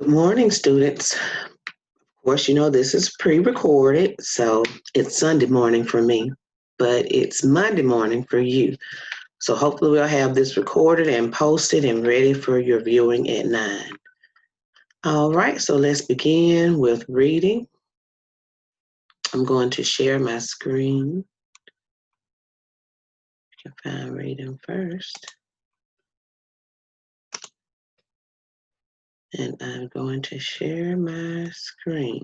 Good morning, students. Of course, you know this is pre-recorded, so it's Sunday morning for me, but it's Monday morning for you. So hopefully we'll have this recorded and posted and ready for your viewing at 9. All right, so let's begin with reading. I'm going to share my screen. You can find reading first. And I'm going to share my screen.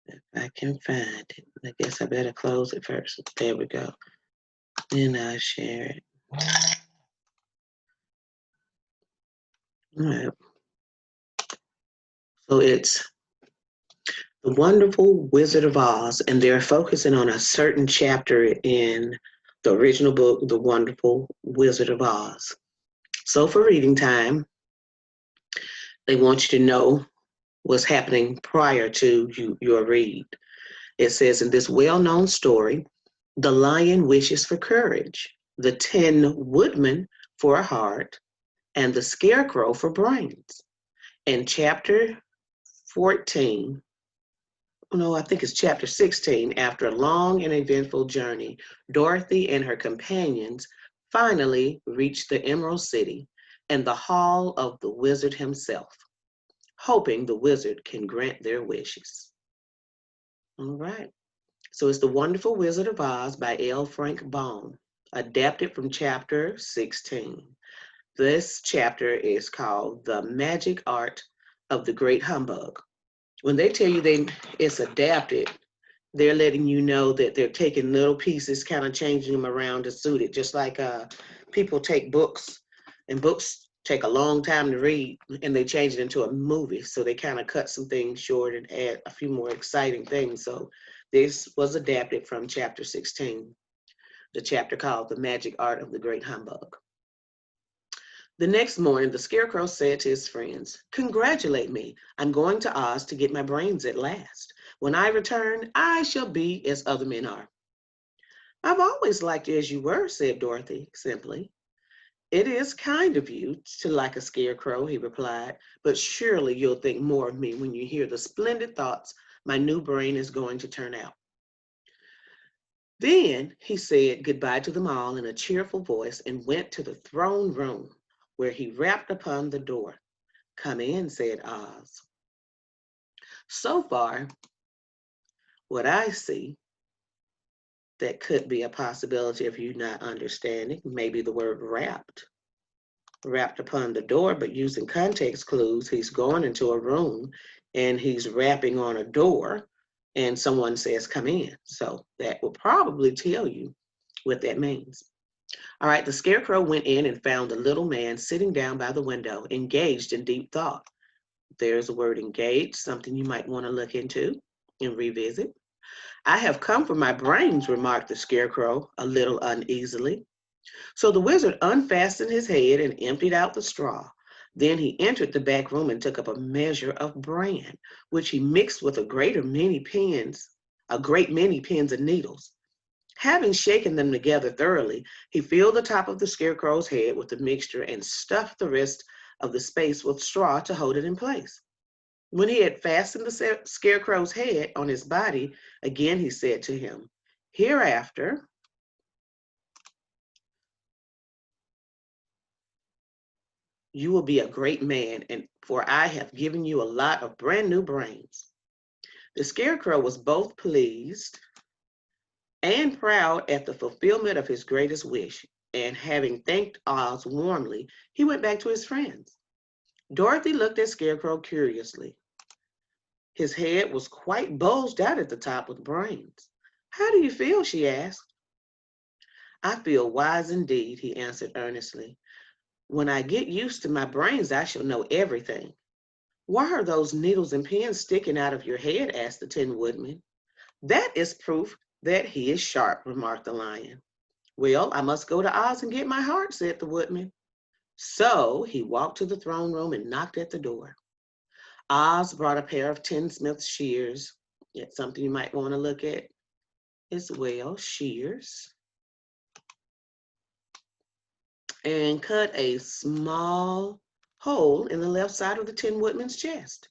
If I can find it. I guess I better close it first. There we go. Then I'll share it. All right. So it's The Wonderful Wizard of Oz, and they're focusing on a certain chapter in the original book, The Wonderful Wizard of Oz. So for reading time, they want you to know what's happening prior to your read. It says, in this well-known story, the lion wishes for courage, the Tin Woodman for a heart, and the Scarecrow for brains. In chapter 14, no, I think it's chapter 16, after a long and eventful journey, Dorothy and her companions finally reach the Emerald City and the hall of the wizard himself, hoping the wizard can grant their wishes. All right. So it's The Wonderful Wizard of Oz by L. Frank Baum, adapted from chapter 16. This chapter is called The Magic Art of the Great Humbug. When they tell you it's adapted, they're letting you know that they're taking little pieces, kind of changing them around to suit it, just like people take books, and books take a long time to read, and they change it into a movie. So they kind of cut some things short and add a few more exciting things. So this was adapted from chapter 16, the chapter called The Magic Art of the Great Humbug. The next morning, the Scarecrow said to his friends, "Congratulate me. I'm going to Oz to get my brains at last. When I return, I shall be as other men are." "I've always liked you as you were," said Dorothy simply. "It is kind of you to like a scarecrow," he replied, "but surely you'll think more of me when you hear the splendid thoughts my new brain is going to turn out." Then he said goodbye to them all in a cheerful voice and went to the throne room, where he rapped upon the door. "Come in," said Oz. So far, what I see that could be a possibility of you not understanding, maybe the word wrapped upon the door, but using context clues, he's going into a room and he's rapping on a door and someone says, "Come in." So that will probably tell you what that means. All right, the Scarecrow went in and found a little man sitting down by the window, engaged in deep thought. There's a word engaged, something you might want to look into and revisit. "I have come for my brains," remarked the Scarecrow a little uneasily. So the wizard unfastened his head and emptied out the straw. Then he entered the back room and took up a measure of bran, which he mixed with a great many pins and needles. Having shaken them together thoroughly, he filled the top of the Scarecrow's head with the mixture and stuffed the rest of the space with straw to hold it in place. When he had fastened the Scarecrow's head on his body, again he said to him, "Hereafter, you will be a great man, and for I have given you a lot of brand new brains." The Scarecrow was both pleased and proud at the fulfillment of his greatest wish, and having thanked Oz warmly, he went back to his friends. Dorothy looked at Scarecrow curiously. His head was quite bulged out at the top with brains. "How do you feel?" she asked. "I feel wise indeed," he answered earnestly. "When I get used to my brains, I shall know everything." "Why are those needles and pins sticking out of your head?" asked the Tin Woodman. "That is proof that he is sharp," remarked the Lion. "Well, I must go to Oz and get my heart," said the Woodman. So he walked to the throne room and knocked at the door. Oz brought a pair of tinsmith's shears. It's something you might want to look at as well, shears. and cut a small hole in the left side of the Tin Woodman's chest.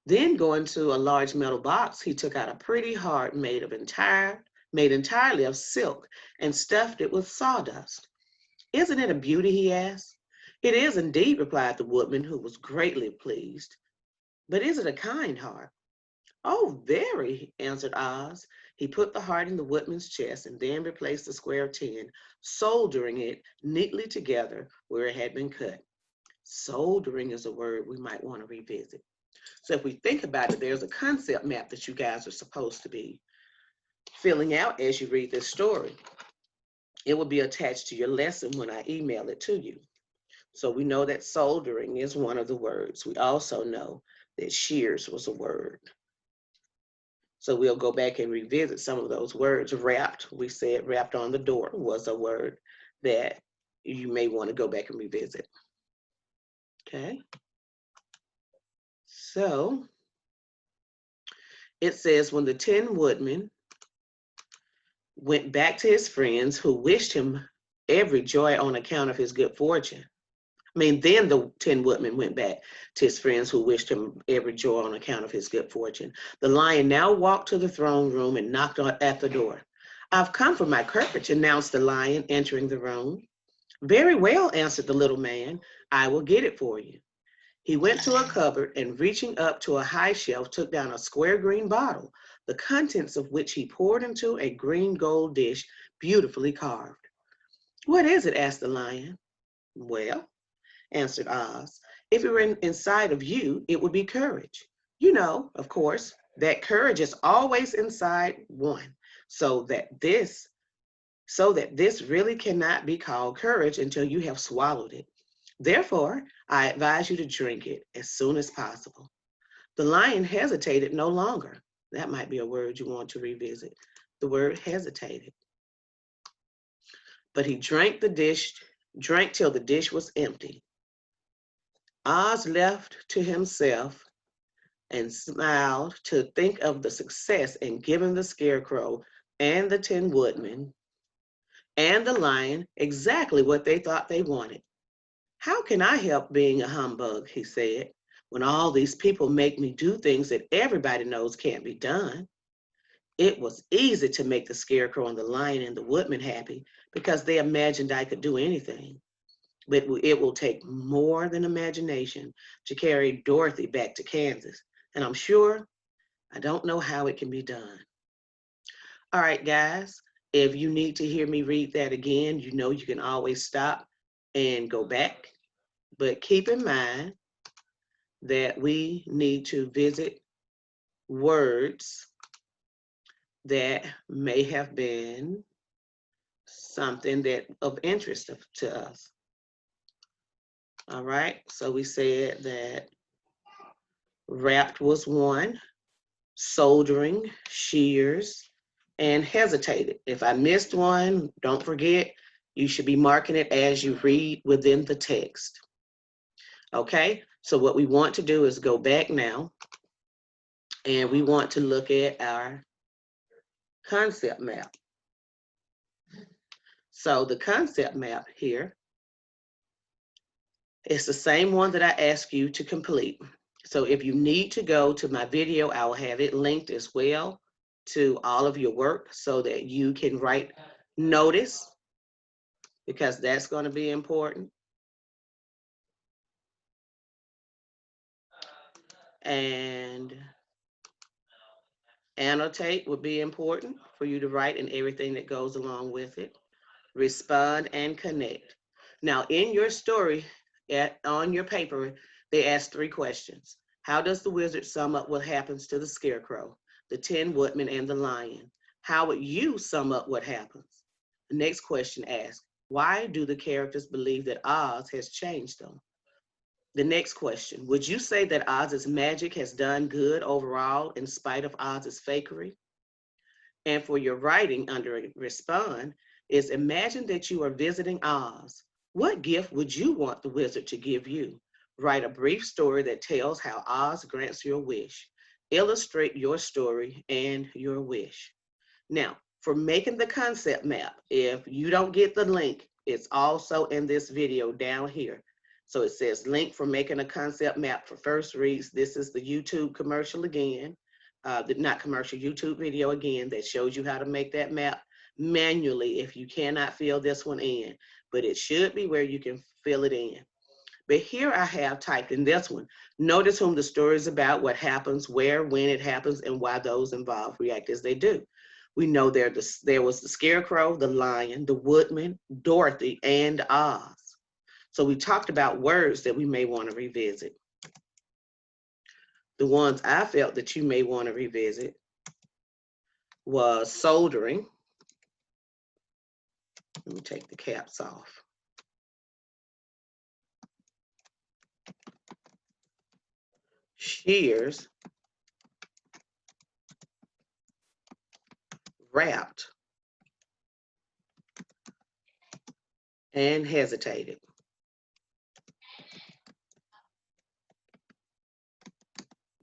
Then going to a large metal box, he took out a pretty heart made entirely of silk and stuffed it with sawdust. Isn't it a beauty? He asked. It is indeed, replied the woodman, who was greatly pleased. But is it a kind heart? Oh, very, answered Oz. He put the heart in the woodman's chest and then replaced the square of tin, soldering it neatly together where it had been cut. Soldering is a word we might want to revisit. So if we think about it, there's a concept map that you guys are supposed to be filling out as you read this story. It will be attached to your lesson when I email it to you. So we know that soldering is one of the words. We also know that shears was a word. So we'll go back and revisit some of those words. Wrapped, we said wrapped on the door was a word that you may want to go back and revisit. Okay. So it says, when the Tin Woodman went back to his friends who wished him every joy on account of his good fortune. Then the Tin Woodman went back to his friends who wished him every joy on account of his good fortune. The lion now walked to the throne room and knocked at the door. I've come for my courage, announced the lion, entering the room. Very well, answered the little man. I will get it for you. He went to a cupboard and, reaching up to a high shelf, took down a square green bottle, the contents of which he poured into a green gold dish, beautifully carved. What is it? Asked the lion. Well, answered Oz, if it were inside of you, it would be courage. You know, of course, that courage is always inside one, so that this really cannot be called courage until you have swallowed it. Therefore, I advise you to drink it as soon as possible. The lion hesitated no longer. That might be a word you want to revisit. The word hesitated. But he drank till the dish was empty. Oz, left to himself, and smiled to think of the success in giving the Scarecrow and the Tin Woodman and the lion exactly what they thought they wanted. How can I help being a humbug, he said, when all these people make me do things that everybody knows can't be done? It was easy to make the Scarecrow and the lion and the woodman happy because they imagined I could do anything. But it will take more than imagination to carry Dorothy back to Kansas. And I'm sure I don't know how it can be done. All right, guys, if you need to hear me read that again, you know you can always stop and go back. But keep in mind that we need to visit words that may have been something that of interest to us. All right, so we said that wrapped was one, soldering, shears, and hesitated. If I missed one, don't forget, you should be marking it as you read within the text. Okay, so what we want to do is go back now, and we want to look at our concept map. So the concept map here is the same one that I asked you to complete. So if you need to go to my video, I will have it linked as well to all of your work so that you can write notice, because that's going to be important. And annotate would be important for you to write and everything that goes along with it. Respond and connect. Now, in your story, on your paper, they ask 3 questions. How does the wizard sum up what happens to the Scarecrow, the Tin Woodman, and the lion? How would you sum up what happens? The next question asks, why do the characters believe that Oz has changed them? The next question, would you say that Oz's magic has done good overall in spite of Oz's fakery? And for your writing under respond is, imagine that you are visiting Oz. What gift would you want the wizard to give you? Write a brief story that tells how Oz grants your wish. Illustrate your story and your wish. Now, for making the concept map, if you don't get the link It's also in this video down here. So it says link for making a concept map for first reads. This is the YouTube commercial again, not commercial, YouTube video again that shows you how to make that map manually if you cannot fill this one in, but it should be where you can fill it in. But here I have typed in this one. Notice whom the story is about, what happens, where, when it happens, and why those involved react as they do. We know there was the Scarecrow, the Lion, the Woodman, Dorothy, and Oz. So we talked about words that we may want to revisit. The ones I felt that you may want to revisit was soldering. Let me take the caps off. Shears, wrapped, and hesitated.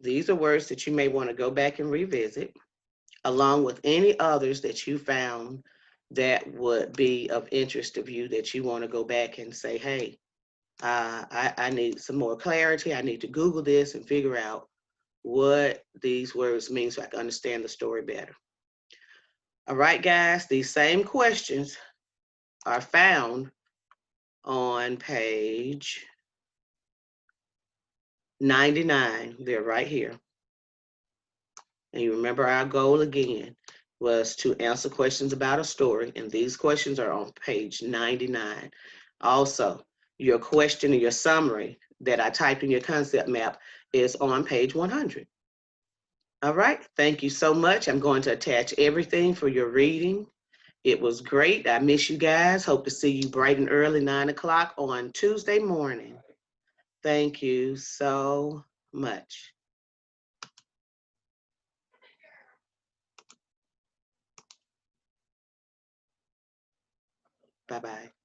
These are words that you may want to go back and revisit, along with any others that you found that would be of interest of you that you want to go back and say, hey, I need some more clarity. I need to Google this and figure out what these words mean so I can understand the story better. All right, guys, these same questions are found on page 99. They're right here. And you remember our goal again was to answer questions about a story, and these questions are on page 99. Also, your question and your summary that I typed in your concept map is on page 100. All right, thank you so much. I'm going to attach everything for your reading. It was great. I miss you guys. Hope to see you bright and early, 9 o'clock on Tuesday morning. Thank you so much. Bye-bye.